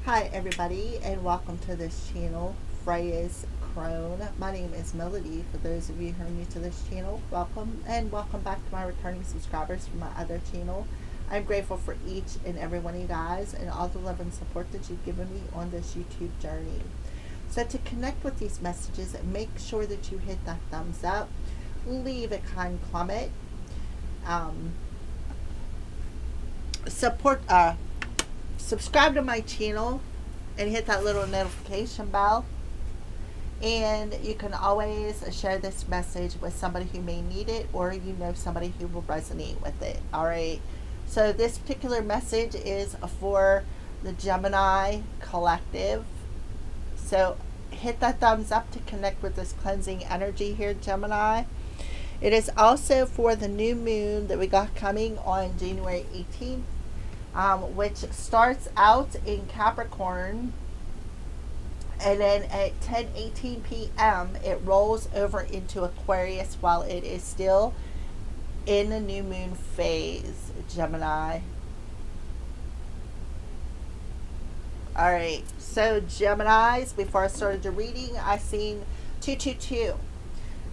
Hi everybody and welcome to this channel, Freya's Crone. My name is Melody. For those of you who are new to this channel, welcome and welcome back to my returning subscribers from my other channel. I'm grateful for each and every one of you guys and all the love and support that you've given me on this YouTube journey. So to connect with these messages, make sure that you hit that thumbs up, leave a kind comment, support subscribe to my channel and hit that little notification bell, and you can always share this message with somebody who may need it or somebody who will resonate with it. All right, so this particular message is for the Gemini collective, so hit that thumbs up to connect with this cleansing energy here, Gemini. It is also for the new moon that we got coming on January 18th, which starts out in Capricorn, and then at 10:18 p.m. it rolls over into Aquarius while it is still in the new moon phase, Gemini. Alright, so Geminis, before I started the reading, I seen 222.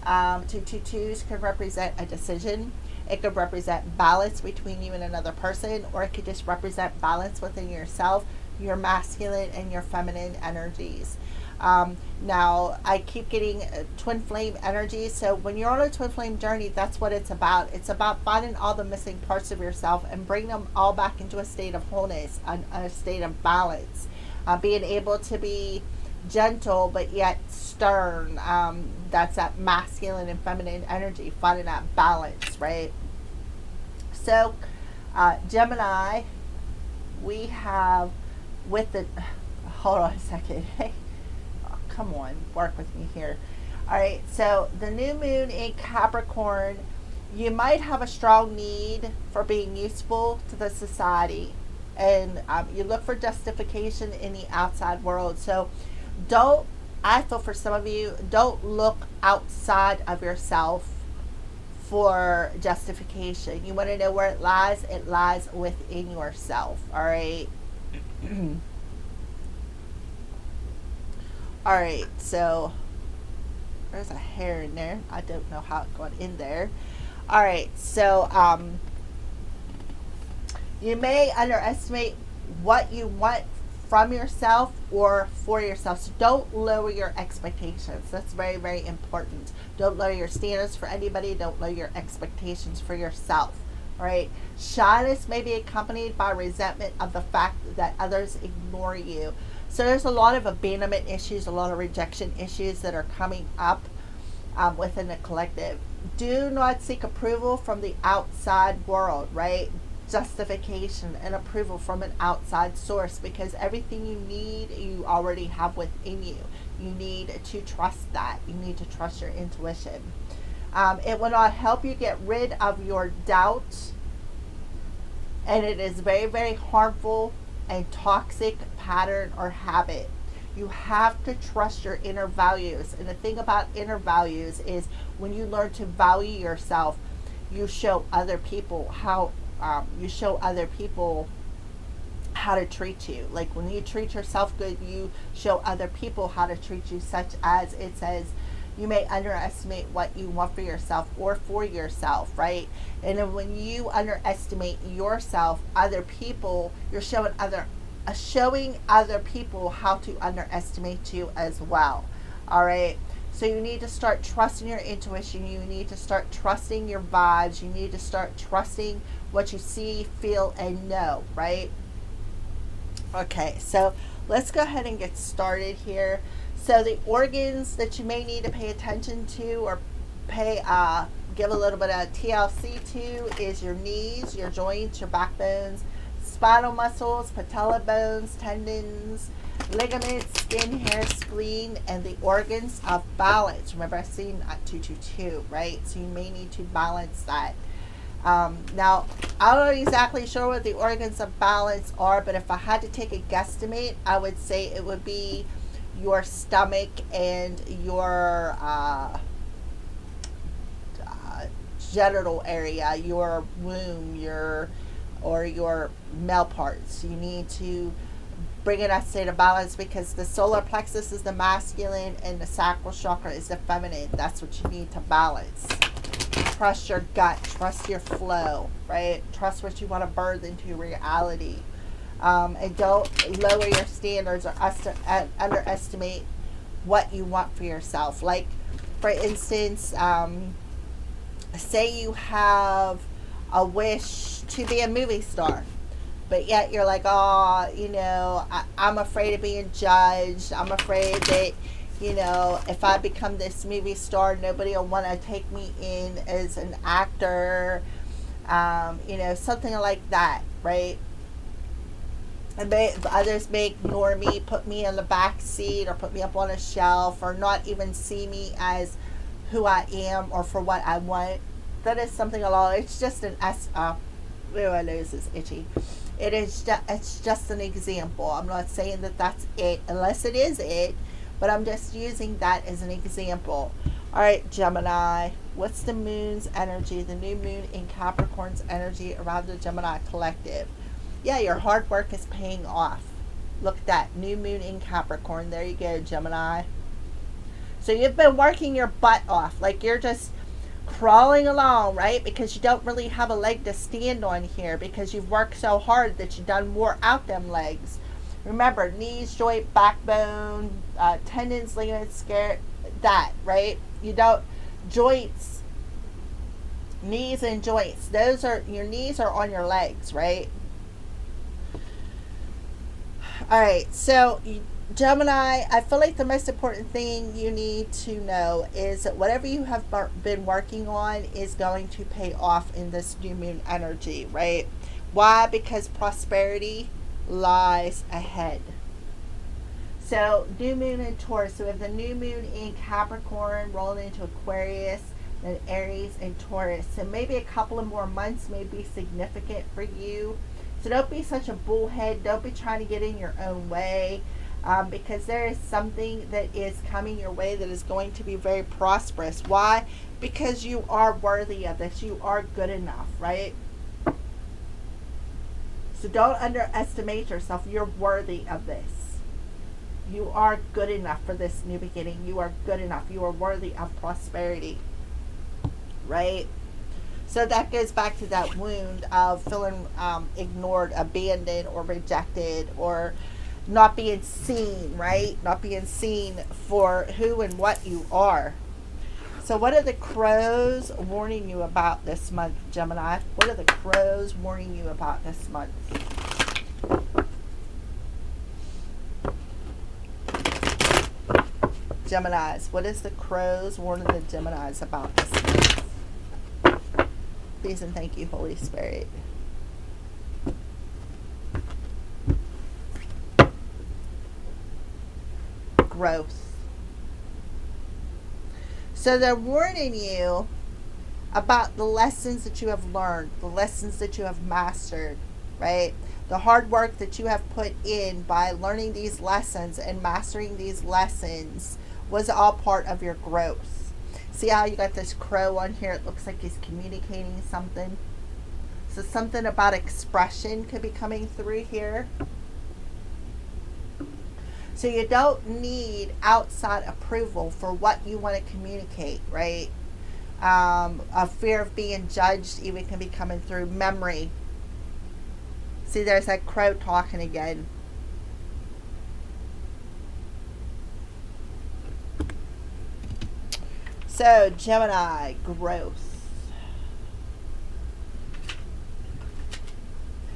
222s can represent a decision. It could represent balance between you and another person, or it could just represent balance within yourself, your masculine and your feminine energies. Now, I keep getting twin flame energies. So when you're on a twin flame journey, that's what it's about. It's about finding all the missing parts of yourself and bring them all back into a state of wholeness, a state of balance. Being able to be gentle but yet stern. That's that masculine and feminine energy, finding that balance, right? So Gemini, we have with the hold on a second. Hey, oh, come on, work with me here. All right, so the new moon in Capricorn, you might have a strong need for being useful to the society, and you look for justification in the outside world. So I feel for some of you, don't look outside of yourself for justification. You want to know where it lies within yourself. All right. All right, so there's a hair in there. I don't know how it got in there. All right, so you may underestimate what you want from yourself or for yourself. So don't lower your expectations. That's very, very important. Don't lower your standards for anybody. Don't lower your expectations for yourself. All right. Shyness may be accompanied by resentment of the fact that others ignore you. So there's a lot of abandonment issues, a lot of rejection issues that are coming up within the collective. Do not seek approval from the outside world, right? Justification and approval from an outside source, because everything you need you already have within you. You need to trust that. You need to trust your intuition. It will not help you get rid of your doubt, and it is very, very harmful and toxic pattern or habit. You have to trust your inner values, and the thing about inner values is when you learn to value yourself, you show other people how to treat you. Like when you treat yourself good, you show other people how to treat you, such as it says you may underestimate what you want for yourself or for yourself, right? And then when you underestimate yourself, other people, you're showing other people how to underestimate you as well. All right. So you need to start trusting your intuition. You need to start trusting your vibes. You need to start trusting what you see, feel, and know, right? Okay, so let's go ahead and get started here. So the organs that you may need to pay attention to or give a little bit of TLC to is your knees, your joints, your backbones, spinal muscles, patella bones, tendons, ligaments, skin, hair, spleen, and the organs of balance. Remember, I've seen 222, right? So you may need to balance that. Now, I'm not exactly sure what the organs of balance are, but if I had to take a guesstimate, I would say it would be your stomach and your genital area, your womb, your male parts. You need to bringing us into balance, because the solar plexus is the masculine and the sacral chakra is the feminine. That's what you need to balance. Trust your gut, trust your flow, right? Trust what you want to birth into reality. And don't lower your standards or underestimate what you want for yourself. Like, for instance, say you have a wish to be a movie star, but yet you're like, oh, I'm afraid of being judged. I'm afraid that, if I become this movie star, nobody will want to take me in as an actor, something like that, right? And others may ignore me, put me in the back seat, or put me up on a shelf, or not even see me as who I am or for what I want. That is something along. It's just an my nose is itchy. It's just an example. I'm not saying that that's it, unless it is it, but I'm just using that as an example. All right, Gemini. What's the moon's energy? The new moon in Capricorn's energy around the Gemini collective. Yeah, your hard work is paying off. Look at that. New moon in Capricorn. There you go, Gemini. So you've been working your butt off. Like, you're just crawling along, right? Because you don't really have a leg to stand on here, because you've worked so hard that you've done more out them legs. Remember, knees, joint, backbone, tendons, ligaments, that, right? You don't, joints, knees and joints, your knees are on your legs, right? All right, so Gemini, I feel like the most important thing you need to know is that whatever you have been working on is going to pay off in this new moon energy, right? Why? Because prosperity lies ahead. So, new moon in Taurus. So we have the new moon in Capricorn rolling into Aquarius, then Aries and Taurus. So maybe a couple of more months may be significant for you. So don't be such a bullhead. Don't be trying to get in your own way, because there is something that is coming your way that is going to be very prosperous. Why? Because you are worthy of this. You are good enough, right? So don't underestimate yourself. You're worthy of this. You are good enough for this new beginning. You are good enough. You are worthy of prosperity, right? So that goes back to that wound of feeling ignored, abandoned, or rejected, or not being seen, right? Not being seen for who and what you are. So what are the crows warning you about this month, Gemini? What are the crows warning you about this month? Geminis, what is the crows warning the Geminis about this month? Please and thank you, Holy Spirit. Growth. So they're warning you about the lessons that you have learned, the lessons that you have mastered, right? The hard work that you have put in by learning these lessons and mastering these lessons was all part of your growth. See how you got this crow on here? It looks like he's communicating something. So something about expression could be coming through here. So you don't need outside approval for what you want to communicate, right? A fear of being judged even can be coming through. Memory. See, there's that crow talking again. So, Gemini, growth.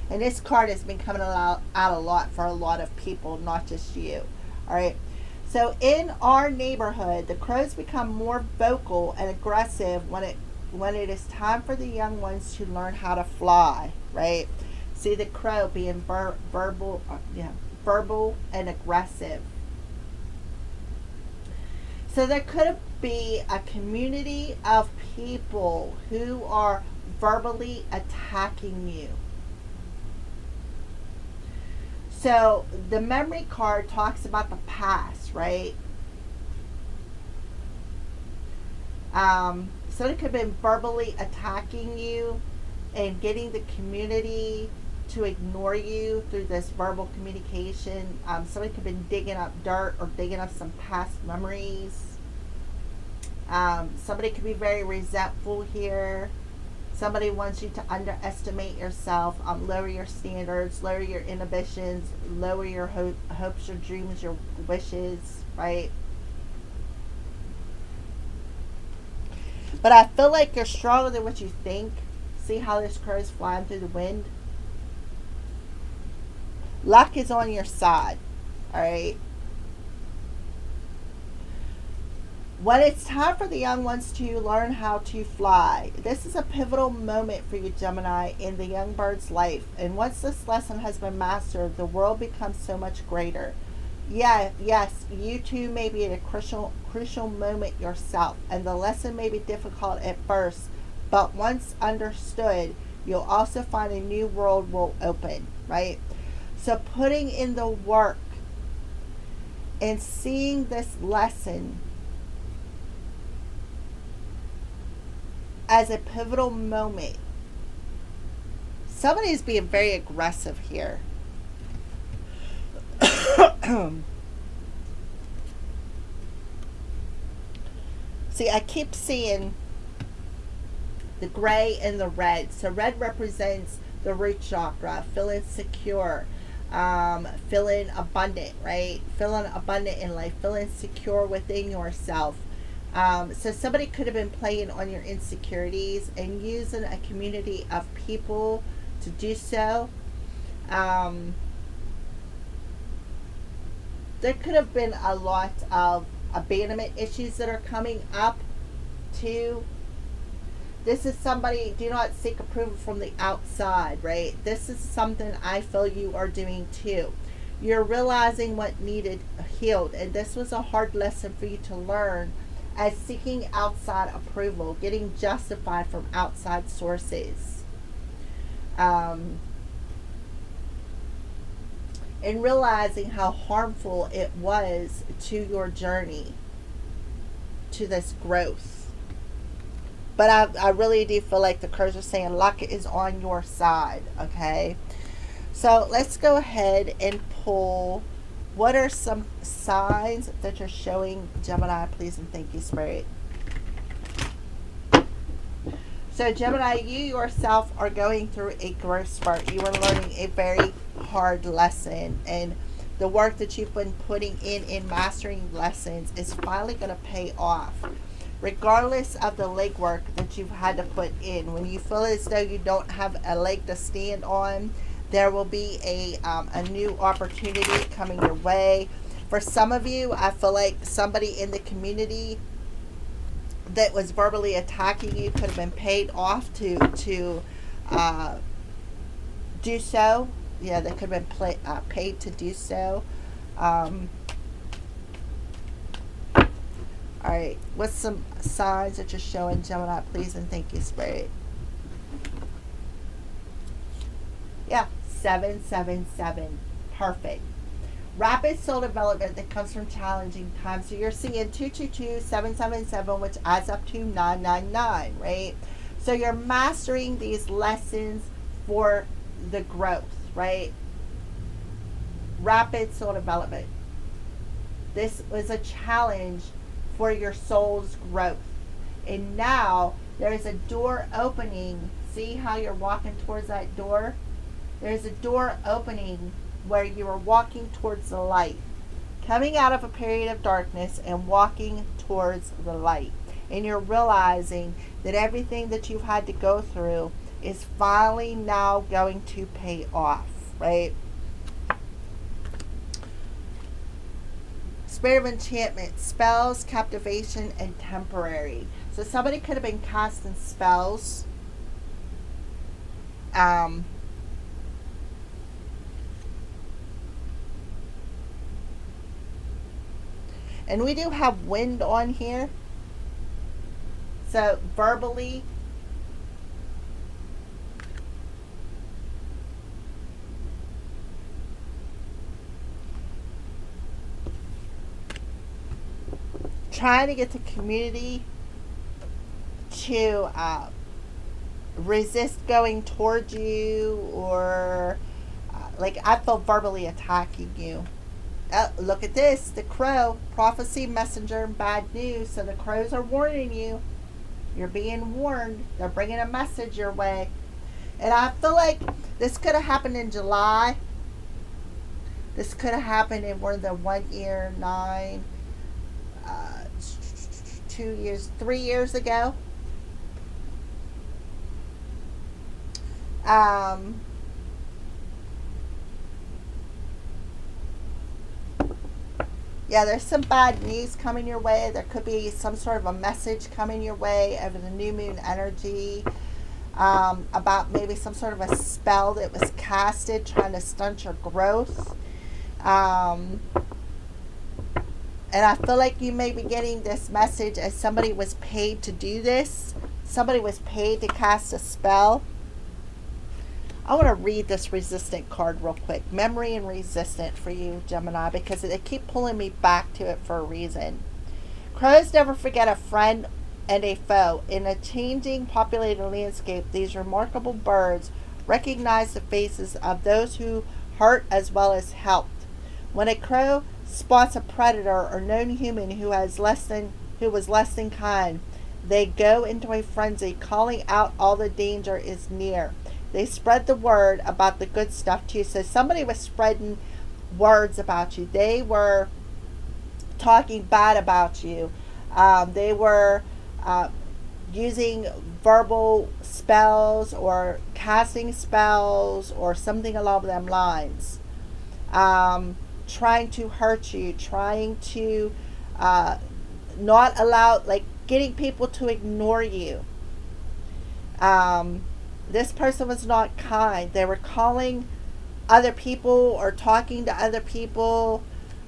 And this card has been coming out a lot for a lot of people, not just you. All right. So, in our neighborhood, the crows become more vocal and aggressive when it is time for the young ones to learn how to fly, right? See the crow being verbal and aggressive. So there could be a community of people who are verbally attacking you. So the memory card talks about the past, right? So it could have been verbally attacking you and getting the community to ignore you through this verbal communication. Somebody could have been digging up dirt or digging up some past memories. Somebody could be very resentful here. Somebody wants you to underestimate yourself, lower your standards, lower your inhibitions, lower your hopes, your dreams, your wishes, right? But I feel like you're stronger than what you think. See how this crow is flying through the wind? Luck is on your side, all right? When it's time for the young ones to learn how to fly, this is a pivotal moment for you, Gemini, in the young bird's life. And once this lesson has been mastered, the world becomes so much greater. Yeah, yes, you too may be at a crucial moment yourself, and the lesson may be difficult at first, but once understood, you'll also find a new world will open, right? So putting in the work and seeing this lesson as a pivotal moment. Somebody is being very aggressive here. See, I keep seeing the gray and the red. So red represents the root chakra, feeling secure, feeling abundant, right? Feeling abundant in life, feeling secure within yourself. So somebody could have been playing on your insecurities and using a community of people to do so. There could have been a lot of abandonment issues that are coming up too. This is somebody, do not seek approval from the outside, right? This is something I feel you are doing too. You're realizing what needed healed, and this was a hard lesson for you to learn, as seeking outside approval, getting justified from outside sources. And realizing how harmful it was to your journey, to this growth. But I really do feel like the cards are saying luck is on your side, okay? So let's go ahead and pull. What are some signs that you're showing Gemini, please, and thank you, Spirit? So Gemini, you yourself are going through a growth spurt. You are learning a very hard lesson, and the work that you've been putting in mastering lessons is finally going to pay off. Regardless of the legwork that you've had to put in, when you feel as though you don't have a leg to stand on, there will be a new opportunity coming your way. For some of you, I feel like somebody in the community that was verbally attacking you could have been paid off to do so. Yeah, they could have been paid to do so. All right, what's some signs that you're showing Gemini, please, and thank you, Spirit? Yeah, 777. Perfect. Rapid soul development that comes from challenging times. So you're seeing 222, 777, which adds up to 999, right? So you're mastering these lessons for the growth, right? Rapid soul development. This was a challenge for your soul's growth. And now there's a door opening. See how you're walking towards that door? There's a door opening where you are walking towards the light, coming out of a period of darkness and walking towards the light. And you're realizing that everything that you've had to go through is finally now going to pay off, right? Spirit of enchantment, spells, captivation, and temporary. So somebody could have been casting spells. And we do have wind on here. So verbally, trying to get the community to resist going towards you, or like I feel verbally attacking you. Look at this, the crow, prophecy, messenger, and bad news. So the crows are warning you. You're being warned. They're bringing a message your way. And I feel like this could have happened in July. This could have happened in one of the 1 year, 9, 2 years, 3 years ago. Um, yeah, there's some bad news coming your way. There could be some sort of a message coming your way over the new moon energy, about maybe some sort of a spell that was casted trying to stunt your growth. Um, and I feel like you may be getting this message as somebody was paid to do this. Somebody was paid to cast a spell. I want to read this resistant card real quick. Memory and resistant for you, Gemini, because they keep pulling me back to it for a reason. Crows never forget a friend and a foe. In a changing populated landscape, these remarkable birds recognize the faces of those who hurt as well as helped. When a crow spots a predator or known human who was less than kind, they go into a frenzy, calling out all the danger is near. They spread the word about the good stuff too. So somebody was spreading words about you. They were talking bad about you. They were using verbal spells or casting spells or something along them lines. Trying to hurt you, trying to not allow, like getting people to ignore you. This person was not kind. They were calling other people or talking to other people,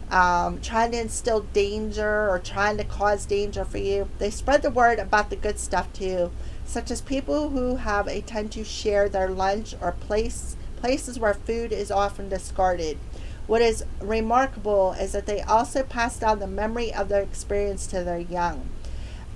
trying to instill danger or trying to cause danger for you. They spread the word about the good stuff too, such as people who have a tend to share their lunch or places where food is often discarded. What is remarkable is that they also pass down the memory of their experience to their young.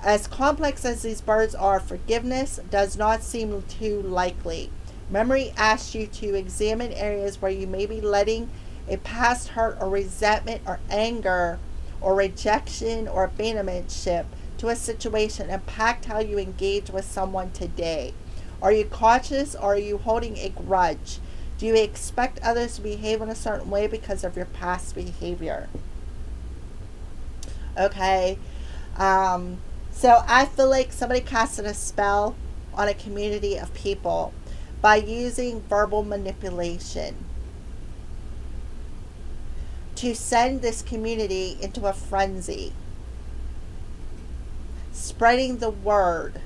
As complex as these birds are, forgiveness does not seem too likely. Memory asks you to examine areas where you may be letting a past hurt or resentment or anger or rejection or abandonmentship to a situation impact how you engage with someone today. Are you cautious or are you holding a grudge? Do you expect others to behave in a certain way because of your past behavior? Okay. So I feel like somebody casted a spell on a community of people by using verbal manipulation to send this community into a frenzy, spreading the word.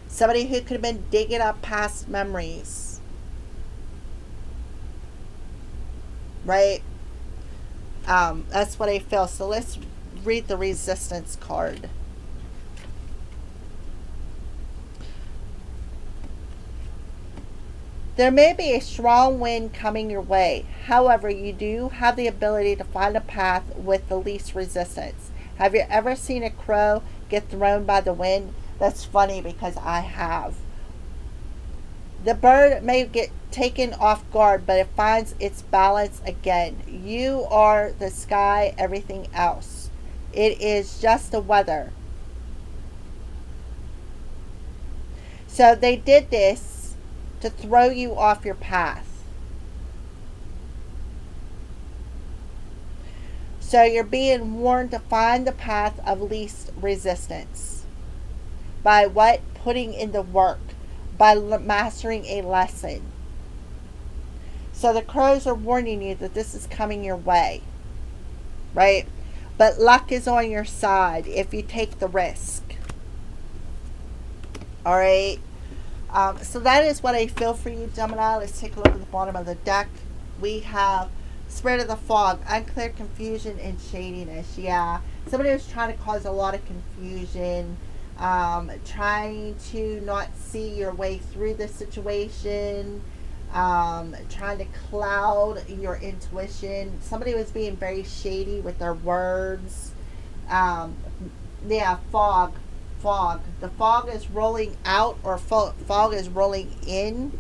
Somebody who could have been digging up past memories. Right? That's what I feel. So let's read the resistance card. There may be a strong wind coming your way. However, you do have the ability to find a path with the least resistance. Have you ever seen a crow get thrown by the wind? That's funny because I have. The bird may get taken off guard, but it finds its balance again. You are the sky, everything else. It is just the weather. So they did this to throw you off your path. So you're being warned to find the path of least resistance. By what? Putting in the work. By mastering a lesson. So the crows are warning you that this is coming your way. Right? But luck is on your side if you take the risk. Alright? So that is what I feel for you, Gemini. Let's take a look at the bottom of the deck. We have Spirit of the Fog, unclear, confusion, and shadiness. Yeah. Somebody was trying to cause a lot of confusion. Trying to not see your way through the situation, trying to cloud your intuition. Somebody was being very shady with their words, Um, yeah, fog. The fog is rolling out, or fog is rolling in.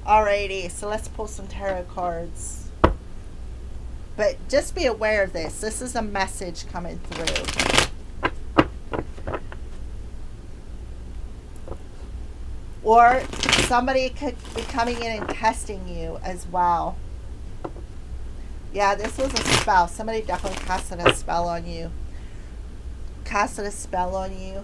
Alrighty, so let's pull some tarot cards. But just be aware of this. This is a message coming through. Or somebody could be coming in and testing you as well. Yeah, this was a spell. Somebody definitely casted a spell on you. Casted a spell on you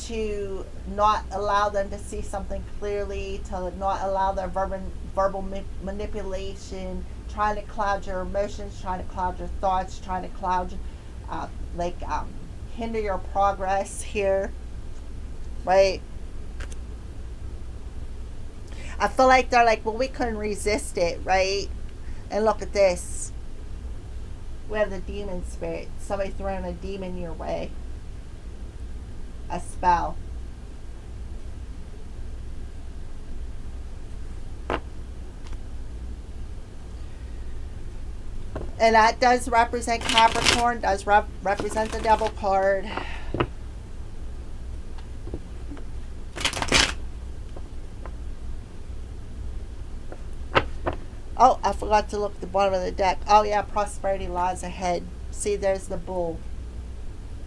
to not allow them to see something clearly, to not allow their verbal manipulation, trying to cloud your emotions, trying to cloud your thoughts, trying to cloud, like, hinder your progress here, right? I feel like they're like, well, we couldn't resist it, right? And look at this. We have the demon spirit. Somebody throwing a demon your way. A spell. And that does represent Capricorn, does represent the Devil card. Oh, I forgot to look at the bottom of the deck. Oh, yeah, prosperity lies ahead. See, there's the bull.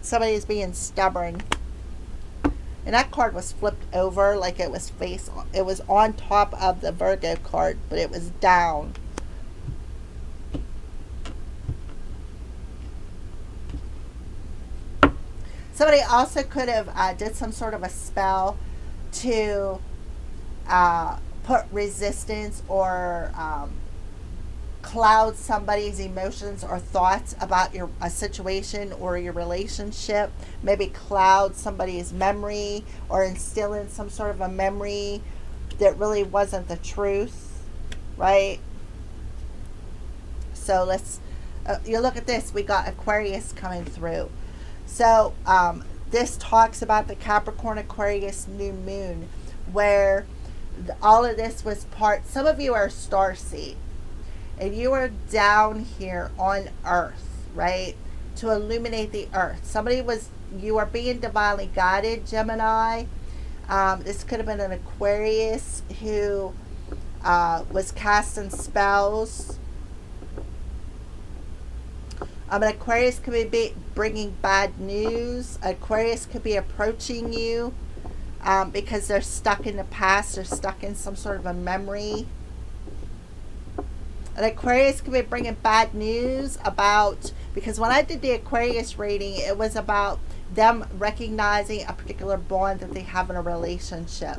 Somebody is being stubborn. And that card was flipped over like it was it was on top of the Virgo card, but it was down. Somebody also could have did some sort of a spell to put resistance or cloud somebody's emotions or thoughts about a situation or your relationship. Maybe cloud somebody's memory or instill in some sort of a memory that really wasn't the truth, right? So let's you look at this. We got Aquarius coming through. So this talks about the Capricorn Aquarius new moon, where all of this was part. Some of you are starseed, and you are down here on Earth, right, to illuminate the Earth. You are being divinely guided, Gemini. This could have been an Aquarius who was casting spells. An Aquarius could be bringing bad news. Aquarius could be approaching you because they're stuck in the past. They're stuck in some sort of a memory. An Aquarius could be bringing bad news about, because when I did the Aquarius reading, it was about them recognizing a particular bond that they have in a relationship.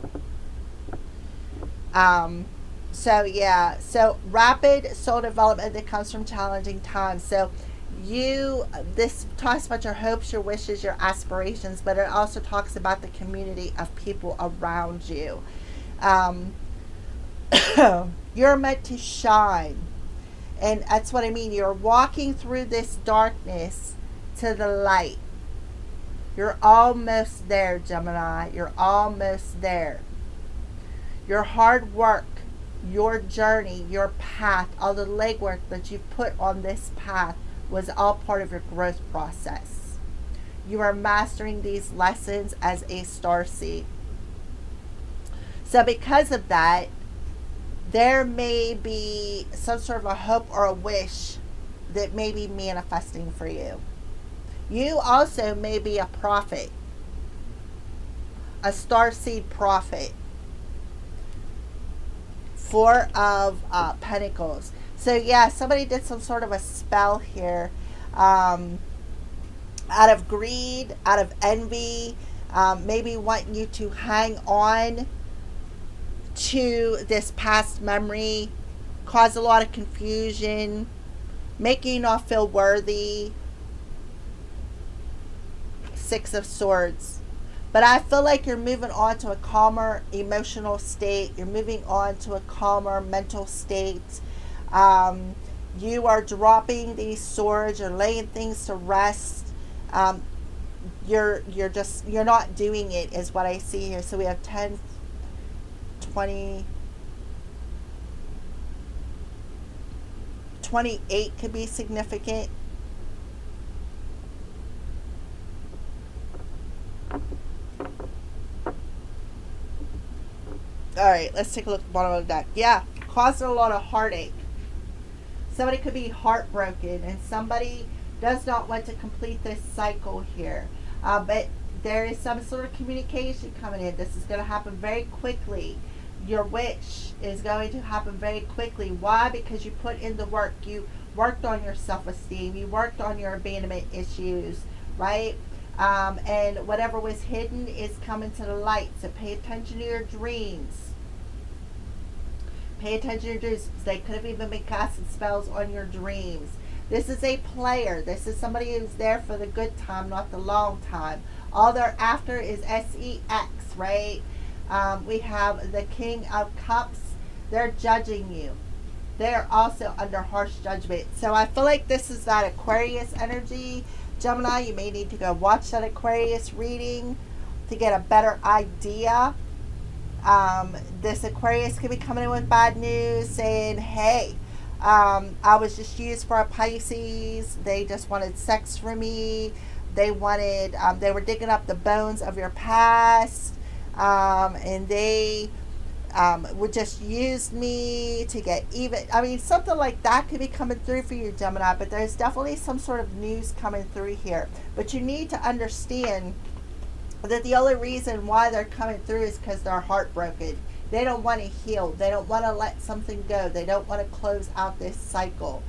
So rapid soul development that comes from challenging times. So this talks about your hopes, your wishes, your aspirations, but it also talks about the community of people around you. You're meant to shine. And that's what I mean. You're walking through this darkness to the light. You're almost there, Gemini. You're almost there. Your hard work, your journey, your path, all the legwork that you put on this path was all part of your growth process. You are mastering these lessons as a starseed. So because of that, there may be some sort of a hope or a wish that may be manifesting for you. You also may be a prophet, a starseed prophet. Four of Pentacles. So yeah, somebody did some sort of a spell here, out of greed, out of envy, maybe wanting you to hang on to this past memory, cause a lot of confusion, make you not feel worthy. Six of Swords. But I feel like you're moving on to a calmer emotional state. You're moving on to a calmer mental state. You are dropping these swords. You're laying things to rest. You're not doing it, is what I see here. So we have 10, 20, 28 could be significant. All right, let's take a look at the bottom of the deck. Yeah, caused a lot of heartache. Somebody could be heartbroken, and somebody does not want to complete this cycle here. But there is some sort of communication coming in. This is going to happen very quickly. Your wish is going to happen very quickly. Why? Because you put in the work. You worked on your self-esteem. You worked on your abandonment issues, right? And whatever was hidden is coming to the light. So pay attention to your dreams. Pay attention to your dreams. They could have even been casting spells on your dreams. This is a player. This is somebody who's there for the good time, not the long time. All they're after is sex, right? We have the King of Cups. They're judging you. They're also under harsh judgment. So I feel like this is that Aquarius energy. Gemini, you may need to go watch that Aquarius reading to get a better idea. This Aquarius could be coming in with bad news saying, hey, I was just used for a Pisces. They just wanted sex from me. They wanted, they were digging up the bones of your past. And they would just use me to get even. I mean, something like that could be coming through for you, Gemini, but there's definitely some sort of news coming through here. But you need to understand that the only reason why they're coming through is because they're heartbroken. They don't want to heal. They don't want to let something go. They don't want to close out this cycle.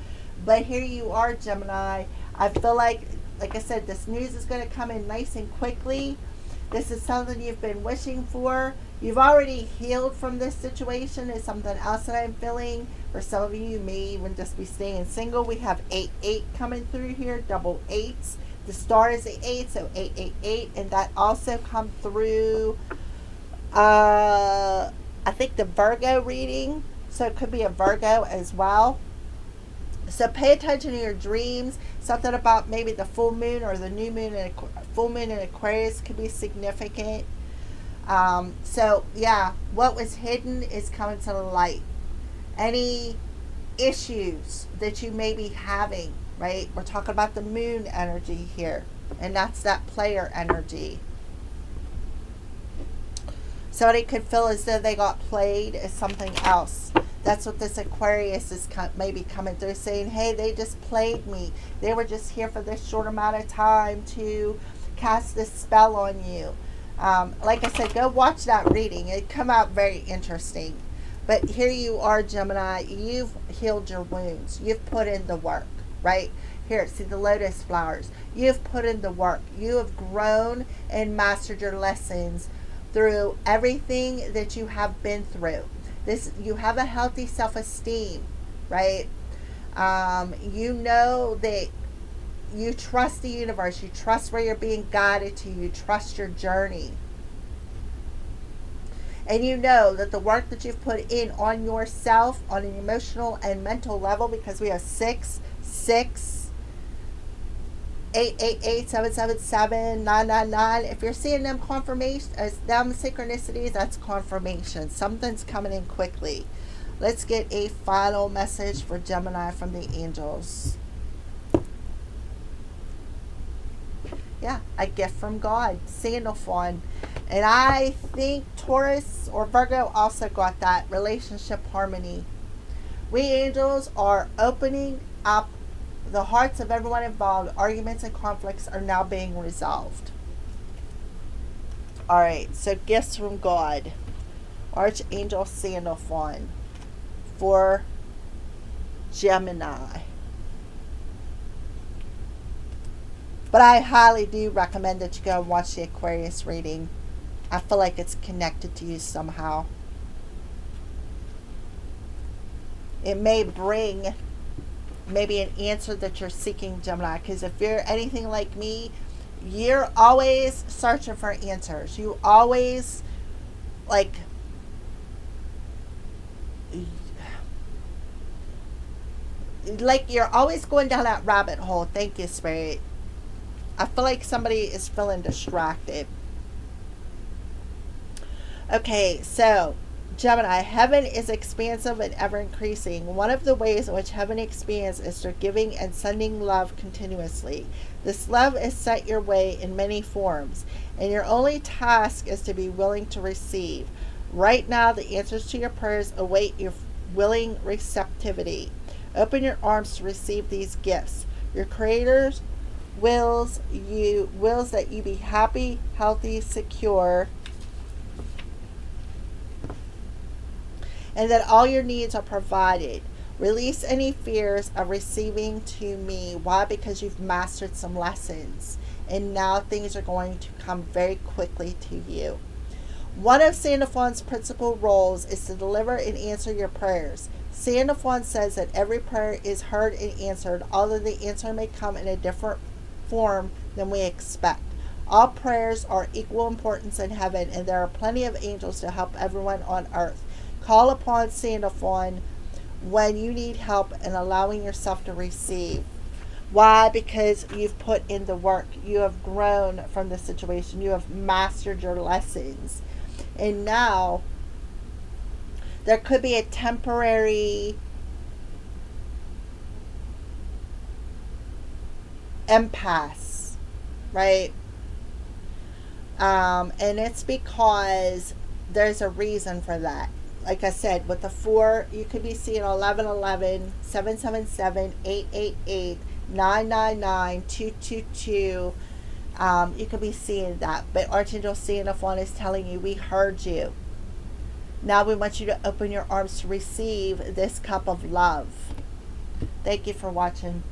But here you are, Gemini. I feel like I said, this news is going to come in nice and quickly. This is something you've been wishing for. You've already healed from this situation. Is something else that I'm feeling. For some of you, you may even just be staying single. We have 8-8 coming through here, double eights. The star is the 8, so 888, and that also come through. I think the Virgo reading, so it could be a Virgo as well. So pay attention to your dreams. Something about maybe the full moon or the new moon and full moon in Aquarius could be significant. So yeah, what was hidden is coming to the light. Any issues that you may be having, right? We're talking about the moon energy here, and that's that player energy. Somebody could feel as though they got played as something else. That's what this Aquarius is maybe coming through, saying, hey, they just played me. They were just here for this short amount of time to cast this spell on you. Like I said, go watch that reading. It come out very interesting. But here you are, Gemini. You've healed your wounds. You've put in the work, right? Here, see the lotus flowers. You've put in the work. You have grown and mastered your lessons through everything that you have been through. You have a healthy self-esteem, right? You know that you trust the universe. You trust where you're being guided to. You trust your journey. And you know that the work that you've put in on yourself on an emotional and mental level, because we have 6, 6, 888, 777, 999. If you're seeing them confirmation as them synchronicities, that's confirmation. Something's coming in quickly. Let's get a final message for Gemini from the angels. Yeah, a gift from God, Sandalphon. And I think Taurus or Virgo also got that, relationship harmony. We angels are opening up the hearts of everyone involved. Arguments and conflicts are now being resolved. All right, so gifts from God. Archangel Sandalphon for Gemini. But I highly do recommend that you go and watch the Aquarius reading. I feel like it's connected to you somehow. It may bring maybe an answer that you're seeking, Gemini, because if you're anything like me, you're always searching for answers. You always like you're always going down that rabbit hole. Thank you, Spirit. I feel like somebody is feeling distracted. Okay, so Gemini, heaven is expansive and ever increasing. One of the ways in which heaven expands is through giving and sending love continuously. This love is sent your way in many forms, and your only task is to be willing to receive. Right now, the answers to your prayers await your willing receptivity. Open your arms to receive these gifts. Your Creator wills that you be happy, healthy, secure, and that all your needs are provided. Release any fears of receiving to me. Why? Because you've mastered some lessons, and now things are going to come very quickly to you. One of Santa Fawn's principal roles is to deliver and answer your prayers. Santa Fawn says that every prayer is heard and answered, although the answer may come in a different form than we expect. All prayers are equal importance in heaven, and there are plenty of angels to help everyone on earth. Call upon Santa Fawn when you need help and allowing yourself to receive. Why? Because you've put in the work. You have grown from the situation. You have mastered your lessons. And now there could be a temporary impasse, right? And it's because there's a reason for that. Like I said, with the 4, you could be seeing 1111, 777, 888, 999, 222. You could be seeing that. But Archangel Santa Fawn is telling you, we heard you. Now we want you to open your arms to receive this cup of love. Thank you for watching.